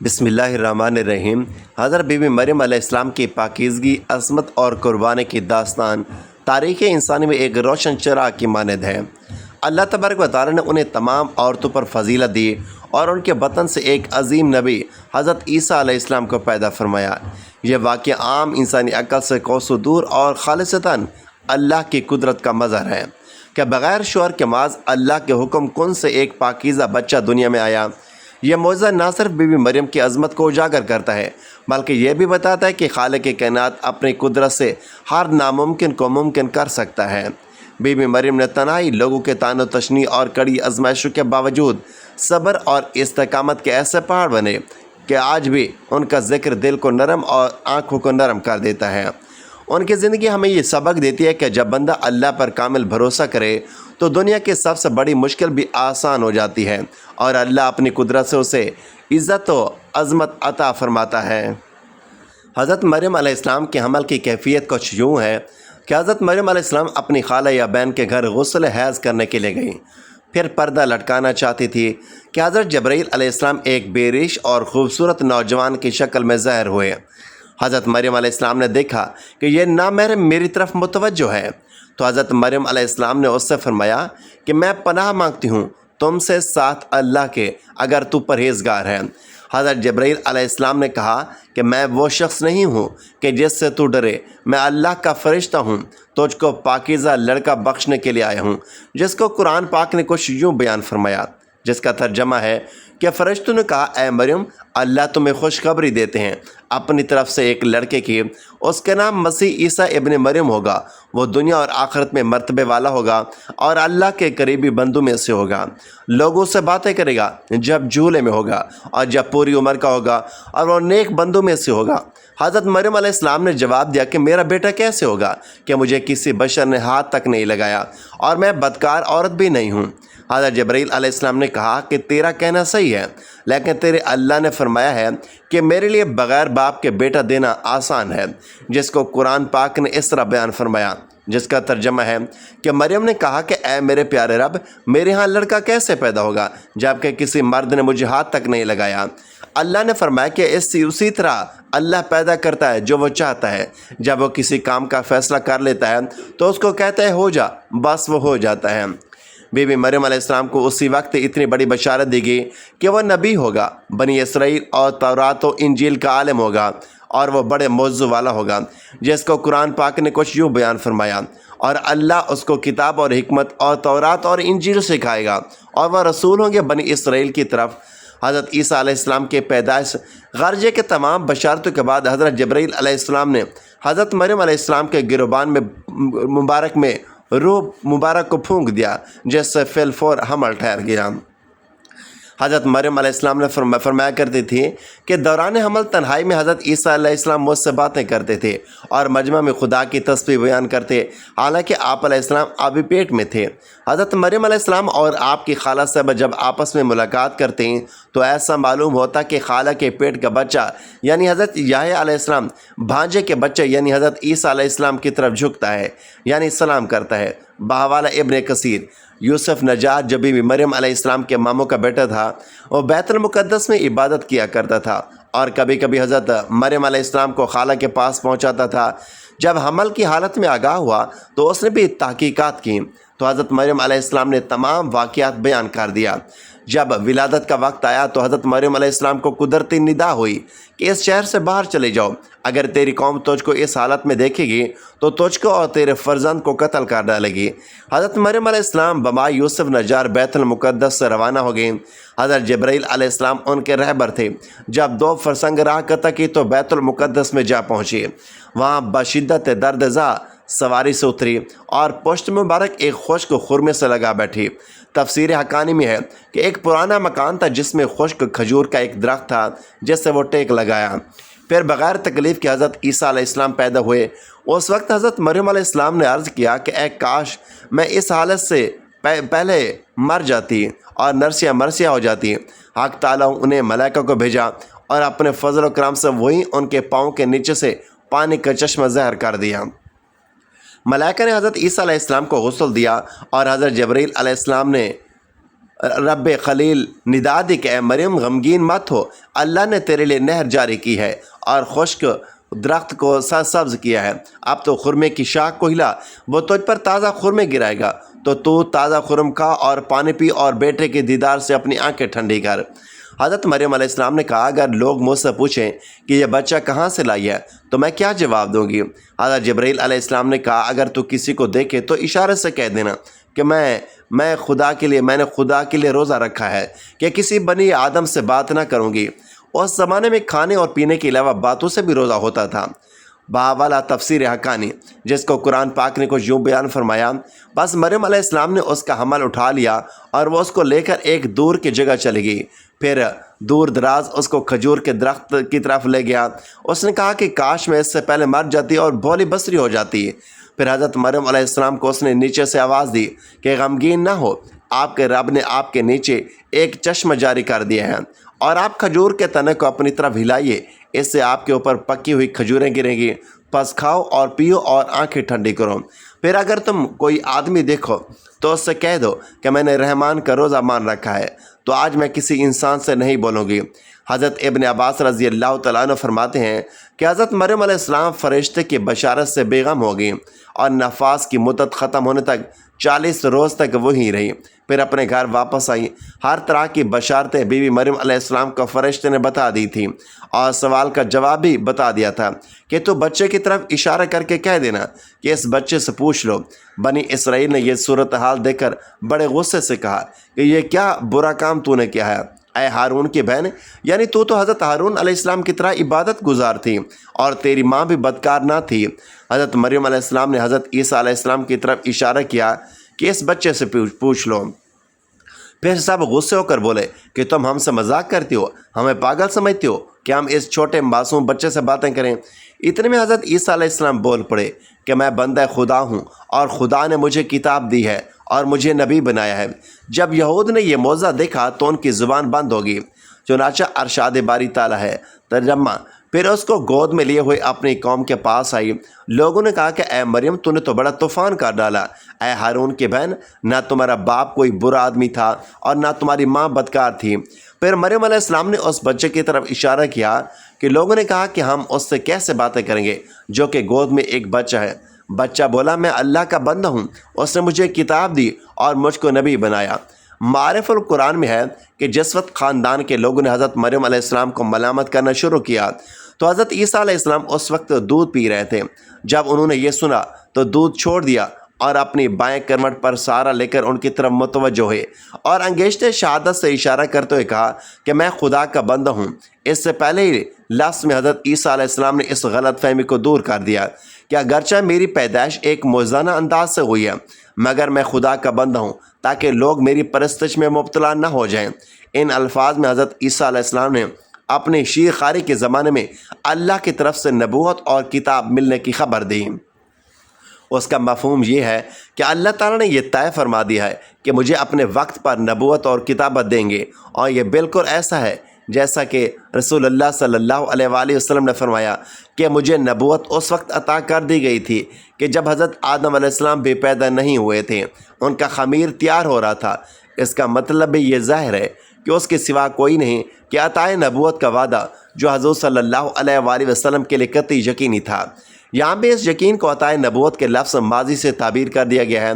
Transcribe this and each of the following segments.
بسم اللہ الرحمن الرحیم۔ حضرت بی بی مریم علیہ السلام کی پاکیزگی، عصمت اور قربانی کی داستان تاریخ انسانی میں ایک روشن چراغ کی مانند ہے۔ اللہ تبارک و تعالیٰ نے انہیں تمام عورتوں پر فضیلت دی اور ان کے بطن سے ایک عظیم نبی حضرت عیسیٰ علیہ السلام کو پیدا فرمایا۔ یہ واقعہ عام انسانی عقل سے کوسوں دور اور خالصتاً اللہ کی قدرت کا مظہر ہے کہ بغیر شوہر کے محض اللہ کے حکم کن سے ایک پاکیزہ بچہ دنیا میں آیا۔ یہ معجزہ نہ صرف بی بی مریم کی عظمت کو اجاگر کرتا ہے بلکہ یہ بھی بتاتا ہے کہ خالق کائنات اپنی قدرت سے ہر ناممکن کو ممکن کر سکتا ہے۔ بی بی مریم نے تنہائی لوگوں کے طعن و تشنیع اور کڑی آزمائشوں کے باوجود صبر اور استقامت کے ایسے پہاڑ بنے کہ آج بھی ان کا ذکر دل کو نرم اور آنکھوں کو نرم کر دیتا ہے۔ ان کی زندگی ہمیں یہ سبق دیتی ہے کہ جب بندہ اللہ پر کامل بھروسہ کرے تو دنیا کی سب سے بڑی مشکل بھی آسان ہو جاتی ہے اور اللہ اپنی قدرت سے اسے عزت و عظمت عطا فرماتا ہے۔ حضرت مریم علیہ السلام کے حمل کی کیفیت کچھ یوں ہے کہ حضرت مریم علیہ السلام اپنی خالہ یا بہن کے گھر غسل حیض کرنے کے لیے گئیں۔ پھر پردہ لٹکانا چاہتی تھی کہ حضرت جبرائیل علیہ السلام ایک بے ریش اور خوبصورت نوجوان کی شکل میں ظاہر ہوئے۔ حضرت مریم علیہ السلام نے دیکھا کہ یہ نامحرم میری طرف متوجہ ہے، تو حضرت مریم علیہ السلام نے اس سے فرمایا کہ میں پناہ مانگتی ہوں تم سے ساتھ اللہ کے، اگر تو پرہیزگار ہے۔ حضرت جبرائیل علیہ السلام نے کہا کہ میں وہ شخص نہیں ہوں کہ جس سے تو ڈرے، میں اللہ کا فرشتہ ہوں، تجھ کو پاکیزہ لڑکا بخشنے کے لیے آیا ہوں، جس کو قرآن پاک نے کچھ یوں بیان فرمایا، جس کا ترجمہ ہے کہ فرشتوں نے کہا اے مریم، اللہ تمہیں خوشخبری دیتے ہیں اپنی طرف سے ایک لڑکے کی، اس کا نام مسیح عیسیٰ ابن مریم ہوگا، وہ دنیا اور آخرت میں مرتبے والا ہوگا اور اللہ کے قریبی بندوں میں سے ہوگا۔ لوگوں سے باتیں کرے گا جب جھولے میں ہوگا اور جب پوری عمر کا ہوگا، اور وہ نیک بندوں میں سے ہوگا۔ حضرت مریم علیہ السلام نے جواب دیا کہ میرا بیٹا کیسے ہوگا کہ مجھے کسی بشر نے ہاتھ تک نہیں لگایا اور میں بدکار عورت بھی نہیں ہوں۔ حضرت جبرائیل علیہ السلام نے کہا کہ تیرا کہنا صحیح ہے، لیکن تیرے اللہ نے فرمایا ہے کہ میرے لیے بغیر باپ کے بیٹا دینا آسان ہے، جس کو قرآن پاک نے اس طرح بیان فرمایا، جس کا ترجمہ ہے کہ مریم نے کہا کہ اے میرے پیارے رب، میرے ہاں لڑکا کیسے پیدا ہوگا جبکہ کسی مرد نے مجھے ہاتھ تک نہیں لگایا۔ اللہ نے فرمایا کہ اسی طرح اللہ پیدا کرتا ہے جو وہ چاہتا ہے، جب وہ کسی کام کا فیصلہ کر لیتا ہے تو اس کو کہتا ہے ہو جا، بس وہ ہو جاتا ہے۔ بی بی مریم علیہ السلام کو اسی وقت اتنی بڑی بشارت دی گئی کہ وہ نبی ہوگا، بنی اسرائیل اور تورات و انجیل کا عالم ہوگا اور وہ بڑے موضوع والا ہوگا، جس کو قرآن پاک نے کچھ یوں بیان فرمایا، اور اللہ اس کو کتاب اور حکمت اور تورات اور انجیل سکھائے گا، اور وہ رسول ہوں گے بنی اسرائیل کی طرف۔ حضرت عیسیٰ علیہ السلام کے پیدائش غرجے کے تمام بشارتوں کے بعد حضرت جبرائیل علیہ السلام نے حضرت مریم علیہ السلام کے گریبان میں مبارک میں روح مبارک کو پھونک دیا، جس سے فی الفور حمل ٹھہر گیا۔ حضرت مریم علیہ السلام نے فرمایا کرتی تھی کہ دوران حمل تنہائی میں حضرت عیسیٰ علیہ السلام مجھ سے باتیں کرتے تھے اور مجمع میں خدا کی تسبیح بیان کرتے، حالانکہ آپ علیہ السلام ابھی پیٹ میں تھے۔ حضرت مریم علیہ السلام اور آپ کی خالہ صاحبہ جب آپس میں ملاقات کرتے ہیں تو ایسا معلوم ہوتا کہ خالہ کے پیٹ کا بچہ یعنی حضرت یحییٰ علیہ السلام بھانجے کے بچے یعنی حضرت عیسیٰ علیہ السلام کی طرف جھکتا ہے، یعنی سلام کرتا ہے۔ بحوالہ ابن کثیر، یوسف نجار جو بی بی مریم علیہ السلام کے ماموں کا بیٹا تھا، وہ بیت المقدس میں عبادت کیا کرتا تھا اور کبھی کبھی حضرت مریم علیہ السلام کو خالہ کے پاس پہنچاتا تھا۔ جب حمل کی حالت میں آگاہ ہوا تو اس نے بھی تحقیقات کی تو حضرت مریم علیہ السلام نے تمام واقعات بیان کر دیا۔ جب ولادت کا وقت آیا تو حضرت مریم علیہ السلام کو قدرتی ندا ہوئی کہ اس شہر سے باہر چلے جاؤ، اگر تیری قوم تجھ کو اس حالت میں دیکھے گی تو تجھ کو اور تیرے فرزند کو قتل کر ڈالے گی۔ حضرت مریم علیہ السلام بما یوسف نجار بیت المقدس سے روانہ ہو گئیں۔ حضرت جبرائیل علیہ السلام ان کے رہبر تھے۔ جب 2 فرسنگ راہ قطع کی تو بیت المقدس میں جا پہنچے۔ وہاں بشدت درد زا سواری سے اتری اور پشت مبارک ایک خشک خرمے سے لگا بیٹھی۔ تفسیر حقانی میں ہے کہ ایک پرانا مکان تھا جس میں خشک کھجور کا ایک درخت تھا جس سے وہ ٹیک لگایا۔ پھر بغیر تکلیف کے حضرت عیسیٰ علیہ السلام پیدا ہوئے۔ اس وقت حضرت مریم علیہ السلام نے عرض کیا کہ اے کاش میں اس حالت سے پہلے مر جاتی اور نرسیاں مرثیہ ہو جاتی۔ حق تعالیٰ انہیں ملائکہ کو بھیجا اور اپنے فضل و کرم سے وہی ان کے پاؤں کے نیچے سے پانی کا چشمہ ظاہر کر دیا۔ ملائکہ نے حضرت عیسیٰ علیہ السلام کو غسل دیا اور حضرت جبرائیل علیہ السلام نے رب خلیل ندا دی کہ اے مریم غمگین مت ہو، اللہ نے تیرے لیے نہر جاری کی ہے اور خشک درخت کو سبز کیا ہے۔ اب تو خرمے کی شاخ کو ہلا، وہ تجھ پر تازہ خرمے گرائے گا، تو تازہ خرم کھا اور پانی پی اور بیٹے کے دیدار سے اپنی آنکھیں ٹھنڈی کر۔ حضرت مریم علیہ السلام نے کہا اگر لوگ مجھ سے پوچھیں کہ یہ بچہ کہاں سے لائی ہے تو میں کیا جواب دوں گی؟ حضرت جبرائیل علیہ السلام نے کہا اگر تو کسی کو دیکھے تو اشارے سے کہہ دینا کہ میں نے خدا کے لیے روزہ رکھا ہے کہ کسی بنی آدم سے بات نہ کروں گی۔ اس زمانے میں کھانے اور پینے کے علاوہ باتوں سے بھی روزہ ہوتا تھا۔ بہاوالہ تفسیر حقانی، جس کو قرآن پاک نے کچھ یوں بیان فرمایا، بس مریم علیہ السلام نے اس کا حمل اٹھا لیا اور وہ اس کو لے کر ایک دور کی جگہ چلی گئی۔ پھر دور دراز اس کو کھجور کے درخت کی طرف لے گیا۔ اس نے کہا کہ کاش میں اس سے پہلے مر جاتی اور بھولی بصری ہو جاتی۔ پھر حضرت مریم علیہ السلام کو اس نے نیچے سے آواز دی کہ غمگین نہ ہو، آپ کے رب نے آپ کے نیچے ایک چشمہ جاری کر دیا ہے اور آپ کھجور کے تنے کو اپنی طرف ہلائیے، اس سے آپ کے اوپر پکی ہوئی کھجوریں گریں گی، پس کھاؤ اور پیو اور آنکھیں ٹھنڈی کرو۔ پھر اگر تم کوئی آدمی دیکھو تو اس سے کہہ دو کہ میں نے رحمان کا روزہ مان رکھا ہے، تو آج میں کسی انسان سے نہیں بولوں گی۔ حضرت ابن عباس رضی اللہ تعالیٰ عنہ فرماتے ہیں کہ حضرت مریم علیہ السلام فرشتے کی بشارت سے بے غم ہو گئی اور نفاس کی مدت ختم ہونے تک 40 روز تک وہیں رہی۔ پھر اپنے گھر واپس آئی۔ ہر طرح کی بشارتیں بی بی مریم علیہ السلام کو فرشتے نے بتا دی تھی اور سوال کا جواب بھی بتا دیا تھا کہ تو بچے کی طرف اشارہ کر کے کہہ دینا کہ اس بچے سے پوچھ لو۔ بنی اسرائیل نے یہ صورتحال دیکھ کر بڑے غصے سے کہا کہ یہ کیا برا کام تو نے کیا ہے اے ہارون کی بہن، یعنی تو حضرت ہارون علیہ السلام کی طرح عبادت گزار تھی اور تیری ماں بھی بدکار نہ تھی۔ حضرت مریم علیہ السلام نے حضرت عیسیٰ علیہ السلام کی طرف اشارہ کیا کہ اس بچے سے پوچھ لو۔ پھر سب غصے ہو کر بولے کہ تم ہم سے مذاق کرتی ہو، ہمیں پاگل سمجھتی ہو کہ ہم اس چھوٹے معصوم بچے سے باتیں کریں۔ اتنے میں حضرت عیسیٰ علیہ السلام بول پڑے کہ میں بندہ خدا ہوں اور خدا نے مجھے کتاب دی ہے اور مجھے نبی بنایا ہے۔ جب یہود نے یہ معجزہ دیکھا تو ان کی زبان بند ہوگی۔ چنانچہ ارشاد باری تعالیٰ ہے ترجمہ، پھر اس کو گود میں لیے ہوئے اپنی قوم کے پاس آئی۔ لوگوں نے کہا کہ اے مریم تو نے تو بڑا طوفان کر ڈالا، اے ہارون کی بہن، نہ تمہارا باپ کوئی برا آدمی تھا اور نہ تمہاری ماں بدکار تھی۔ پھر مریم علیہ السلام نے اس بچے کی طرف اشارہ کیا کہ لوگوں نے کہا کہ ہم اس سے کیسے باتیں کریں گے جو کہ گود میں ایک بچہ ہے۔ بچہ بولا میں اللہ کا بندہ ہوں، اس نے مجھے کتاب دی اور مجھ کو نبی بنایا۔ معارف القرآن میں ہے کہ جس وقت خاندان کے لوگوں نے حضرت مریم علیہ السلام کو ملامت کرنا شروع کیا تو حضرت عیسیٰ علیہ السلام اس وقت دودھ پی رہے تھے۔ جب انہوں نے یہ سنا تو دودھ چھوڑ دیا اور اپنی بائیں کمر پر سہارا لے کر ان کی طرف متوجہ ہوئے اور انگیشت شہادت سے اشارہ کرتے ہوئے کہا کہ میں خدا کا بندہ ہوں۔ اس سے پہلے ہی لفظ میں حضرت عیسیٰ علیہ السلام نے اس غلط فہمی کو دور کر دیا کہ اگرچہ میری پیدائش ایک موزانہ انداز سے ہوئی ہے مگر میں خدا کا بندہ ہوں تاکہ لوگ میری پرستش میں مبتلا نہ ہو جائیں۔ ان الفاظ میں حضرت عیسیٰ علیہ السلام نے اپنے شیر خاری کے زمانے میں اللہ کی طرف سے نبوت اور کتاب ملنے کی خبر دی۔ اس کا مفہوم یہ ہے کہ اللہ تعالیٰ نے یہ طے فرما دیا ہے کہ مجھے اپنے وقت پر نبوت اور کتابت دیں گے، اور یہ بالکل ایسا ہے جیسا کہ رسول اللہ صلی اللہ علیہ وآلہ وسلم نے فرمایا کہ مجھے نبوت اس وقت عطا کر دی گئی تھی کہ جب حضرت آدم علیہ السلام بھی پیدا نہیں ہوئے تھے، ان کا خمیر تیار ہو رہا تھا۔ اس کا مطلب بھی یہ ظاہر ہے کہ اس کے سوا کوئی نہیں کہ عطائے نبوت کا وعدہ جو حضور صلی اللہ علیہ وآلہ وسلم کے لیے قطعی یقینی تھا۔ یہاں بھی اس یقین کو عطائے نبوت کے لفظ ماضی سے تعبیر کر دیا گیا ہے۔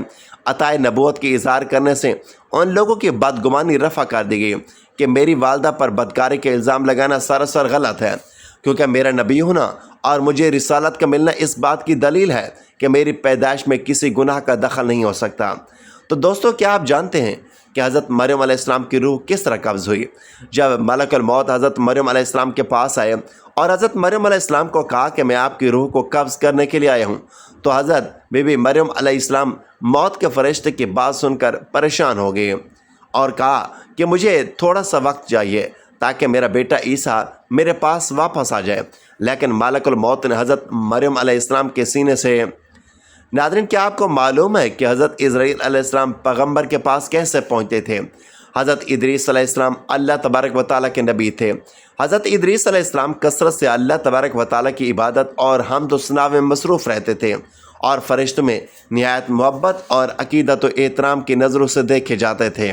عطائے نبوت کی اظہار کرنے سے ان لوگوں کی بدگمانی رفع کر دی گئی کہ میری والدہ پر بدکاری کے الزام لگانا سراسر غلط ہے، کیونکہ میرا نبی ہونا اور مجھے رسالت کا ملنا اس بات کی دلیل ہے کہ میری پیدائش میں کسی گناہ کا دخل نہیں ہو سکتا۔ تو دوستو، کیا آپ جانتے ہیں کہ حضرت مریم علیہ السلام کی روح کس طرح قبض ہوئی؟ جب ملک الموت حضرت مریم علیہ السلام کے پاس آئے اور حضرت مریم علیہ السلام کو کہا کہ میں آپ کی روح کو قبض کرنے کے لیے آیا ہوں، تو حضرت بی بی مریم علیہ السلام موت کے فرشتے کی بات سن کر پریشان ہو گئے اور کہا کہ مجھے تھوڑا سا وقت چاہیے تاکہ میرا بیٹا عیسیٰ میرے پاس واپس آ جائے۔ لیکن ملک الموت نے حضرت مریم علیہ السلام کے سینے سے… ناظرین، کیا آپ کو معلوم ہے کہ حضرت اسرائیل علیہ السلام پیغمبر کے پاس کیسے پہنچتے تھے؟ حضرت ادریس علیہ السلام اللہ تبارک و تعالیٰ کے نبی تھے۔ حضرت ادریس علیہ السلام کثرت سے اللہ تبارک و تعالیٰ کی عبادت اور حمد و ثنا میں مصروف رہتے تھے اور فرشتوں میں نہایت محبت اور عقیدت و احترام کی نظروں سے دیکھے جاتے تھے۔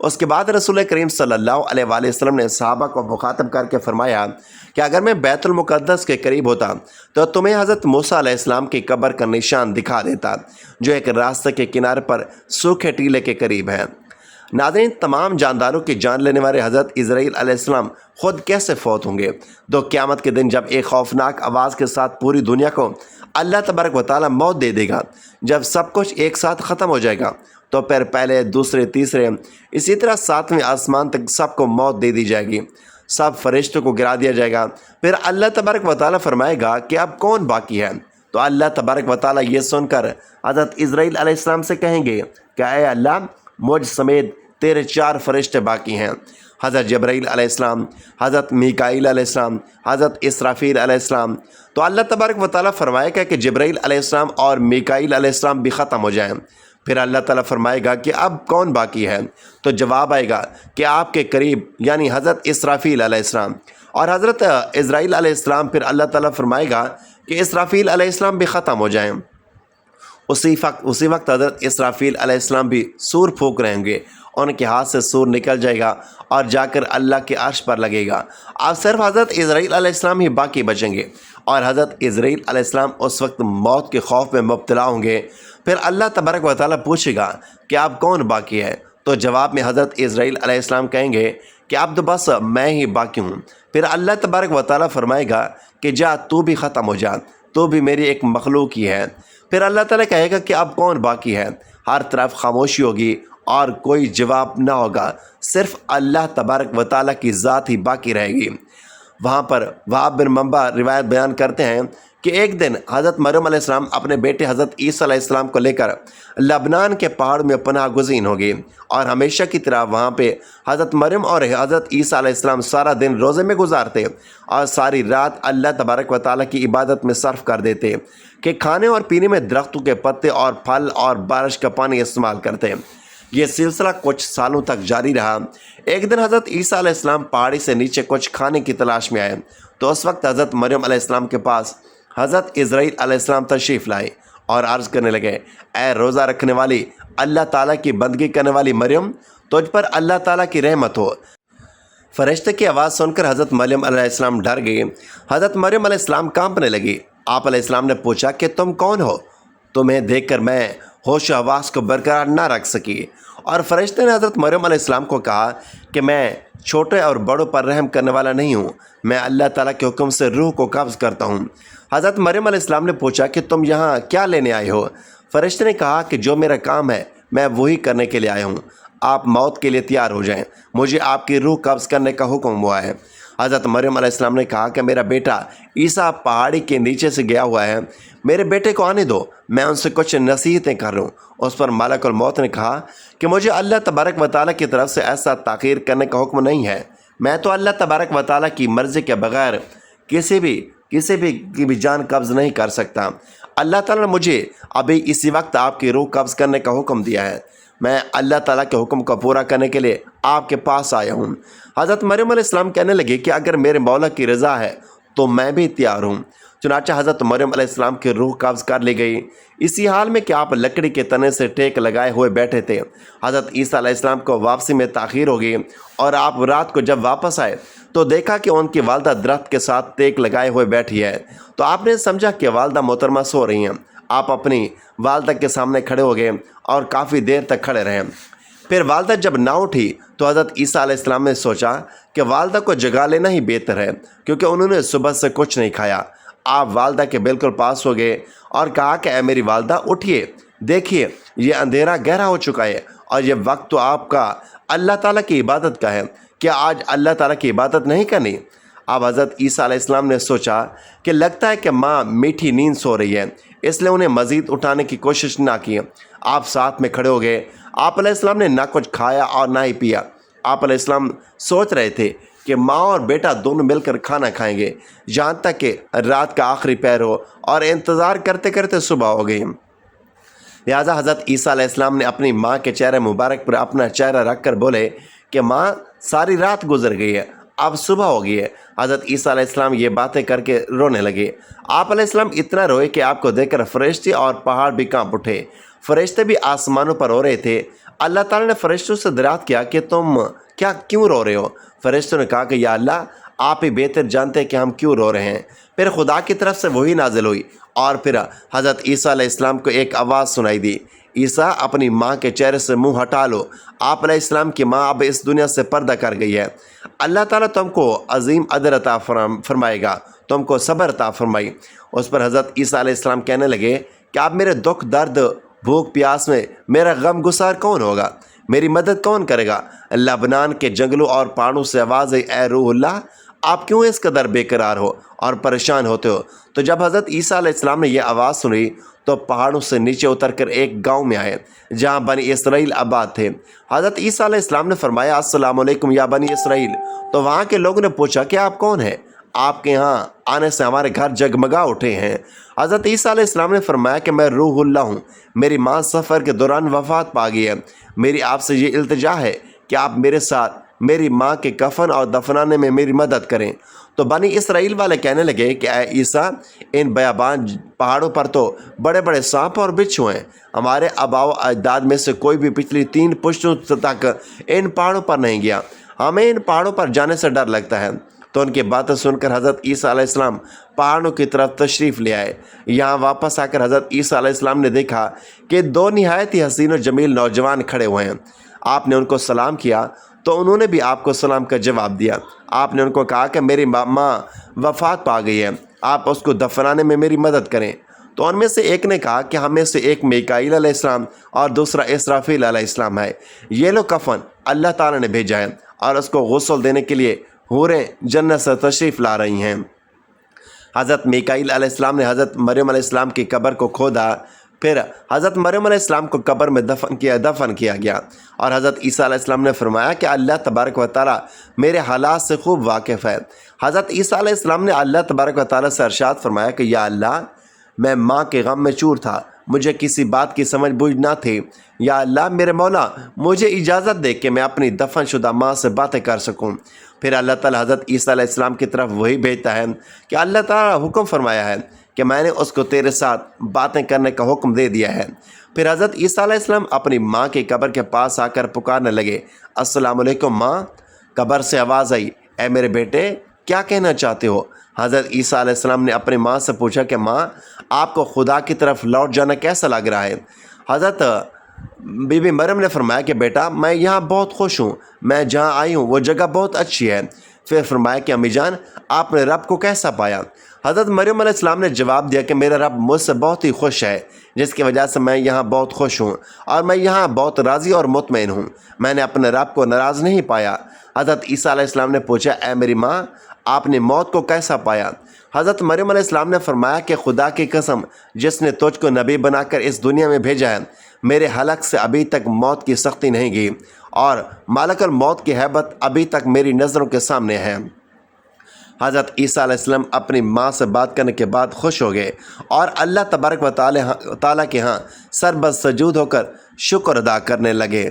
اس کے بعد رسول کریم صلی اللہ علیہ وآلہ وسلم نے صحابہ کو مخاطب کر کے فرمایا کہ اگر میں بیت المقدس کے قریب ہوتا تو تمہیں حضرت موسیٰ علیہ السلام کی قبر کا نشان دکھا دیتا جو ایک راستے کے کنارے پر سوکھے ٹیلے کے قریب ہے۔ ناظرین، تمام جانداروں کی جان لینے والے حضرت اسرائیل علیہ السلام خود کیسے فوت ہوں گے؟ تو قیامت کے دن جب ایک خوفناک آواز کے ساتھ پوری دنیا کو اللہ تبارک و تعالیٰ موت دے دے گا، جب سب کچھ ایک ساتھ ختم ہو جائے گا تو پھر پہلے، دوسرے، تیسرے، اسی طرح 7ویں آسمان تک سب کو موت دے دی جائے گی، سب فرشتوں کو گرا دیا جائے گا۔ پھر اللہ تبارک و تعالیٰ فرمائے گا کہ اب کون باقی ہے؟ تو اللہ تبارک و تعالیٰ یہ سن کر حضرت اسرائیل علیہ السلام سے کہیں گے کہ اے اللہ، مجھ سمیت تیرے 4 فرشتے باقی ہیں، حضرت جبرائیل علیہ السلام، حضرت میکائیل علیہ السلام، حضرت اسرافیل علیہ السلام۔ تو اللہ تبارک و تعالیٰ فرمائے گا کہ جبرائیل علیہ السلام اور میکائیل علیہ السلام بھی ختم ہو جائیں۔ پھر اللہ تعالیٰ فرمائے گا کہ اب کون باقی ہے؟ تو جواب آئے گا کہ آپ کے قریب یعنی حضرت اسرافیل علیہ السلام اور حضرت اسرائیل علیہ السلام۔ پھر اللہ تعالیٰ فرمائے گا کہ اسرافیل علیہ السلام بھی ختم ہو جائیں۔ اسی وقت حضرت اسرافیل علیہ السلام بھی سور پھونک رہیں گے، ان کے ہاتھ سے سور نکل جائے گا اور جا کر اللہ کے عرش پر لگے گا۔ اب صرف حضرت اسرائیل علیہ السلام ہی باقی بچیں گے، اور حضرت اسرائیل علیہ السلام اس وقت موت کے خوف میں مبتلا ہوں گے۔ پھر اللہ تبارک و تعالیٰ پوچھے گا کہ اب کون باقی ہے؟ تو جواب میں حضرت اسرائیل علیہ السلام کہیں گے کہ اب تو بس میں ہی باقی ہوں۔ پھر اللہ تبارک و تعالیٰ فرمائے گا کہ جا، تو بھی ختم ہو جا، تو بھی میری ایک مخلوق ہی ہے۔ پھر اللہ تعالیٰ کہے گا کہ اب کون باقی ہے؟ ہر طرف خاموشی ہوگی اور کوئی جواب نہ ہوگا، صرف اللہ تبارک و تعالیٰ کی ذات ہی باقی رہے گی۔ وہاں پر وہاب بن منبع روایت بیان کرتے ہیں کہ ایک دن حضرت مریم علیہ السلام اپنے بیٹے حضرت عیسیٰ علیہ السلام کو لے کر لبنان کے پہاڑ میں پناہ گزین ہو گئی، اور ہمیشہ کی طرح وہاں پہ حضرت مریم اور حضرت عیسیٰ علیہ السلام سارا دن روزے میں گزارتے اور ساری رات اللہ تبارک و تعالیٰ کی عبادت میں صرف کر دیتے کہ کھانے اور پینے میں درختوں کے پتے اور پھل اور بارش کا پانی استعمال کرتے۔ یہ سلسلہ کچھ سالوں تک جاری رہا۔ ایک دن حضرت عیسیٰ علیہ السلام پہاڑی سے نیچے کچھ کھانے کی تلاش میں آئے، تو اس وقت حضرت مریم علیہ السلام کے پاس حضرت اسرائیل علیہ السلام تشریف لائے اور عرض کرنے لگے، اے روزہ رکھنے والی، اللہ تعالیٰ کی بندگی کرنے والی مریم، تجھ پر اللہ تعالیٰ کی رحمت ہو۔ فرشتے کی آواز سن کر حضرت مریم علیہ السلام ڈر گئی۔ حضرت مریم علیہ السلام کانپنے لگی۔ آپ علیہ السلام نے پوچھا کہ تم کون ہو؟ تمہیں دیکھ کر میں ہوش و حواس کو برقرار نہ رکھ سکی۔ اور فرشتے نے حضرت مریم علیہ السلام کو کہا کہ میں چھوٹے اور بڑوں پر رحم کرنے والا نہیں ہوں، میں اللہ تعالیٰ کے حکم سے روح کو قبض کرتا ہوں۔ حضرت مریم علیہ السلام نے پوچھا کہ تم یہاں کیا لینے آئے ہو؟ فرشتے نے کہا کہ جو میرا کام ہے میں وہی کرنے کے لیے آیا ہوں، آپ موت کے لیے تیار ہو جائیں، مجھے آپ کی روح قبض کرنے کا حکم ہوا ہے۔ حضرت مریم علیہ السلام نے کہا کہ میرا بیٹا عیسیٰ پہاڑی کے نیچے سے گیا ہوا ہے، میرے بیٹے کو آنے دو، میں ان سے کچھ نصیحتیں کر رہا ہوں۔ اس پر ملک الموت نے کہا کہ مجھے اللہ تبارک و تعالیٰ کی طرف سے ایسا تاخیر کرنے کا حکم نہیں ہے، میں تو اللہ تبارک و تعالیٰ کی مرضی کے بغیر کسی بھی جان قبض نہیں کر سکتا۔ اللہ تعالیٰ نے مجھے ابھی اسی وقت آپ کی روح قبض کرنے کا حکم دیا ہے، میں اللہ تعالیٰ کے حکم کو پورا کرنے کے لیے آپ کے پاس آیا ہوں۔ حضرت مریم علیہ السلام کہنے لگے کہ اگر میرے مولا کی رضا ہے تو میں بھی تیار ہوں۔ چنانچہ حضرت مریم علیہ السلام کی روح قبض کر لی گئی، اسی حال میں کہ آپ لکڑی کے تنے سے ٹیک لگائے ہوئے بیٹھے تھے۔ حضرت عیسیٰ علیہ السلام کو واپسی میں تاخیر ہو گئی، اور آپ رات کو جب واپس آئے تو دیکھا کہ ان کی والدہ درخت کے ساتھ ٹیک لگائے ہوئے بیٹھی ہے۔ تو آپ نے سمجھا کہ والدہ محترمہ سو رہی ہیں۔ آپ اپنی والدہ کے سامنے کھڑے ہو گئے اور کافی دیر تک کھڑے رہے۔ پھر والدہ جب نہ اٹھی تو حضرت عیسیٰ علیہ السلام نے سوچا کہ والدہ کو جگا لینا ہی بہتر ہے، کیونکہ انہوں نے صبح سے کچھ نہیں کھایا۔ آپ والدہ کے بالکل پاس ہو گئے اور کہا کہ اے میری والدہ، اٹھیے، دیکھیے یہ اندھیرا گہرا ہو چکا ہے اور یہ وقت تو آپ کا اللہ تعالیٰ کی عبادت کا ہے، کیا آج اللہ تعالیٰ کی عبادت نہیں کرنی؟ اب حضرت عیسیٰ علیہ السلام نے سوچا کہ لگتا ہے کہ ماں میٹھی نیند سو رہی ہے، اس لیے انہیں مزید اٹھانے کی کوشش نہ کی۔ آپ ساتھ میں کھڑے ہو گئے۔ آپ علیہ السلام نے نہ کچھ کھایا اور نہ ہی پیا۔ آپ علیہ السلام سوچ رہے تھے کہ ماں اور بیٹا دونوں مل کر کھانا کھائیں گے، جہاں تک کہ رات کا آخری پہر ہو، اور انتظار کرتے کرتے صبح ہو گئی۔ لہٰذا حضرت عیسیٰ علیہ السلام نے اپنی ماں کے چہرے مبارک پر اپنا چہرہ رکھ کر بولے کہ ماں، ساری رات گزر گئی ہے، اب صبح ہو گئی ہے۔ حضرت عیسیٰ علیہ السلام یہ باتیں کر کے رونے لگے۔ آپ علیہ السلام اتنا روئے کہ آپ کو دیکھ کر فرشتے اور پہاڑ بھی کانپ اٹھے۔ فرشتے بھی آسمانوں پر رو رہے تھے۔ اللہ تعالیٰ نے فرشتوں سے دریافت کیا کہ تم کیوں رو رہے ہو؟ فرشتوں نے کہا کہ یا اللہ، آپ ہی بہتر جانتے ہیں کہ ہم کیوں رو رہے ہیں۔ پھر خدا کی طرف سے وہی نازل ہوئی اور پھر حضرت عیسیٰ علیہ السلام کو ایک آواز سنائی دی، عیسیٰ اپنی ماں کے چہرے سے منہ ہٹا لو، آپ علیہ السلام کی ماں اب اس دنیا سے پردہ کر گئی ہے۔ اللہ تعالیٰ تم کو عظیم اجر عطا فرمائے گا، تم کو صبر عطا فرمائی۔ اس پر حضرت عیسیٰ علیہ السلام کہنے لگے کہ آپ میرے دکھ درد بھوک پیاس میں میرا غم گسار کون ہوگا؟ میری مدد کون کرے گا؟ لبنان کے جنگلوں اور پہاڑوں سے آواز آئی، اے روح اللہ، آپ کیوں اس قدر بے قرار ہو اور پریشان ہوتے ہو؟ تو جب حضرت عیسیٰ علیہ السلام نے یہ آواز سنی تو پہاڑوں سے نیچے اتر کر ایک گاؤں میں آئے جہاں بنی اسرائیل آباد تھے۔ حضرت عیسیٰ علیہ السلام نے فرمایا، السلام علیکم یا بنی اسرائیل۔ تو وہاں کے لوگوں نے پوچھا کہ آپ کون ہیں؟ آپ کے یہاں آنے سے ہمارے گھر جگمگا اٹھے ہیں۔ حضرت عیسیٰ علیہ السلام نے فرمایا کہ میں روح اللہ ہوں، میری ماں سفر کے دوران وفات پا گئی ہے۔ میری آپ سے یہ التجا ہے کہ آپ میرے ساتھ میری ماں کے کفن اور دفنانے میں میری مدد کریں۔ تو بنی اسرائیل والے کہنے لگے کہ اے عیسیٰ، ان بیابان پہاڑوں پر تو بڑے بڑے سانپ اور بچھو ہیں، ہمارے آباء و اجداد میں سے کوئی بھی پچھلی 3 پشتوں تک ان پہاڑوں پر نہیں گیا، ہمیں ان پہاڑوں پر جانے سے ڈر لگتا ہے۔ تو ان کی باتیں سن کر حضرت عیسیٰ علیہ السلام پہاڑوں کی طرف تشریف لے آئے۔ یہاں واپس آ کر حضرت عیسیٰ علیہ السلام نے دیکھا کہ 2 نہایت ہی حسین و جمیل نوجوان کھڑے ہوئے ہیں۔ آپ نے ان کو سلام کیا تو انہوں نے بھی آپ کو سلام کا جواب دیا۔ آپ نے ان کو کہا کہ میری ماں وفات پا گئی ہے، آپ اس کو دفنانے میں میری مدد کریں۔ تو ان میں سے ایک نے کہا کہ ہم میں سے ایک میکائیل علیہ السلام اور دوسرا اسرافیل علیہ السلام ہے، یہ لو کفن اللہ تعالیٰ نے بھیجا ہے اور اس کو غسل دینے کے لیے حوریں جنت سے تشریف لا رہی ہیں۔ حضرت میکائیل علیہ السلام نے حضرت مریم علیہ السلام کی قبر کو کھودا، پھر حضرت مریم علیہ السلام کو قبر میں دفن کیا گیا، اور حضرت عیسیٰ علیہ السلام نے فرمایا کہ اللہ تبارک و تعالیٰ میرے حالات سے خوب واقف ہے۔ حضرت عیسیٰ علیہ السلام نے اللہ تبارک و تعالیٰ سے ارشاد فرمایا کہ یا اللہ، میں ماں کے غم میں چور تھا، مجھے کسی بات کی سمجھ بوجھ نہ تھی، یا اللہ میرے مولا مجھے اجازت دے کہ میں اپنی دفن شدہ ماں سے باتیں کر سکوں۔ پھر اللہ تعالیٰ حضرت عیسیٰ علیہ السلام کی طرف وہی بھیجتا ہے کہ اللہ تعالیٰ حکم فرمایا ہے کہ میں نے اس کو تیرے ساتھ باتیں کرنے کا حکم دے دیا ہے۔ پھر حضرت عیسیٰ علیہ السلام اپنی ماں کی قبر کے پاس آ کر پکارنے لگے، السلام علیکم ماں۔ قبر سے آواز آئی، اے میرے بیٹے، کیا کہنا چاہتے ہو؟ حضرت عیسیٰ علیہ السلام نے اپنی ماں سے پوچھا کہ ماں، آپ کو خدا کی طرف لوٹ جانا کیسا لگ رہا ہے؟ حضرت بی بی مریم نے فرمایا کہ بیٹا، میں یہاں بہت خوش ہوں، میں جہاں آئی ہوں وہ جگہ بہت اچھی ہے۔ پھر فرمایا کہ امی جان، آپ نے رب کو کیسا پایا؟ حضرت مریم علیہ السلام نے جواب دیا کہ میرا رب مجھ سے بہت ہی خوش ہے، جس کی وجہ سے میں یہاں بہت خوش ہوں اور میں یہاں بہت راضی اور مطمئن ہوں، میں نے اپنے رب کو ناراض نہیں پایا۔ حضرت عیسیٰ علیہ السلام نے پوچھا، اے میری ماں، آپ نے موت کو کیسا پایا؟ حضرت مریم علیہ السلام نے فرمایا کہ خدا کی قسم، جس نے تجھ کو نبی بنا کر اس دنیا میں بھیجا ہے، میرے حلق سے ابھی تک موت کی سختی نہیں گئی اور ملک الموت کی ہیبت ابھی تک میری نظروں کے سامنے ہے۔ حضرت عیسیٰ علیہ السلام اپنی ماں سے بات کرنے کے بعد خوش ہو گئے اور اللہ تبارک و تعالیٰ کے ہاں سر بسجود ہو کر شکر ادا کرنے لگے۔